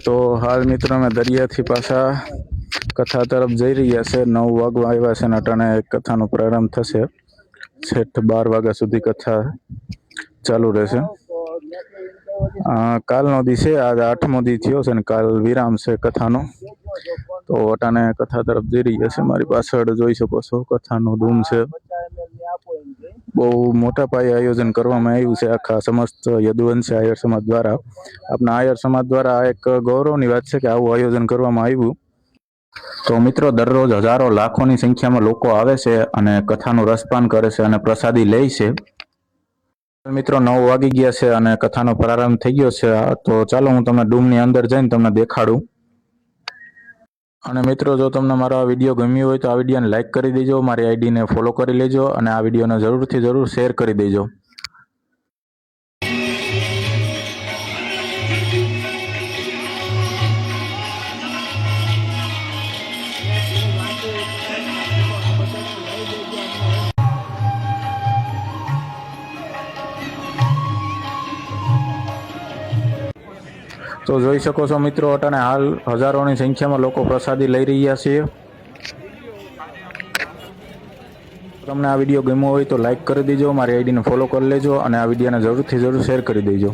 તો હાલ મિત્રો અમે દરિયાથી પાછા કથા તરફ જઈ રહ્યા છે। 9 વાગવા આવ્યા છે અને અટાણે કથાનો પ્રારંભ થશે। છેક 12 વાગ્યા સુધી કથા ચાલુ રહેશે। કાલનો દી છે, આજ 8મો દી થયો છે ને કાલ વિરામ છે કથાનો। તો અટાણે કથા તરફ જઈ રહ્યા છે। મારી પાછળ જોઈ શકો છો કથાનો ધૂમ છે। બહુ મોટા પાયે આયોજન કરવામાં આવ્યું છે આખા સમસ્ત યદુવંશી આયર સમાજ દ્વારા। આપણા આયર સમાજ દ્વારા એક ગૌરવની વાત છે કે આવું આયોજન કરવામાં આવ્યું। તો મિત્રો દરરોજ હજારો લાખોની સંખ્યામાં લોકો આવે છે અને કથાનું રસપાન કરે છે અને પ્રસાદી લે છે। મિત્રો 9 વાગી ગયા છે અને કથાનો પ્રારંભ થઈ ગયો છે। તો ચાલો હું તમને ડૂમની અંદર જઈને તમને દેખાડું। અને મિત્રો જો તમને મારો આ વિડીયો ગમ્યો હોય તો આ વિડીયોને લાઇક કરી દેજો, મારી આઈડીને ફોલો કરી લેજો અને આ વિડીયોને જરૂરથી જરૂર શેર કરી દેજો। તો જોઈ શકો છો મિત્રો અટાણે હાલ હજારોની સંખ્યામાં લોકો પ્રસાદી લઈ રહ્યા છે। તમને આ વિડીયો ગમ્યો હોય તો લાઇક કરી દેજો, મારી આઈડીને ફોલો કરી લેજો અને આ વિડીયોને જરૂરથી જરૂર શેર કરી દેજો।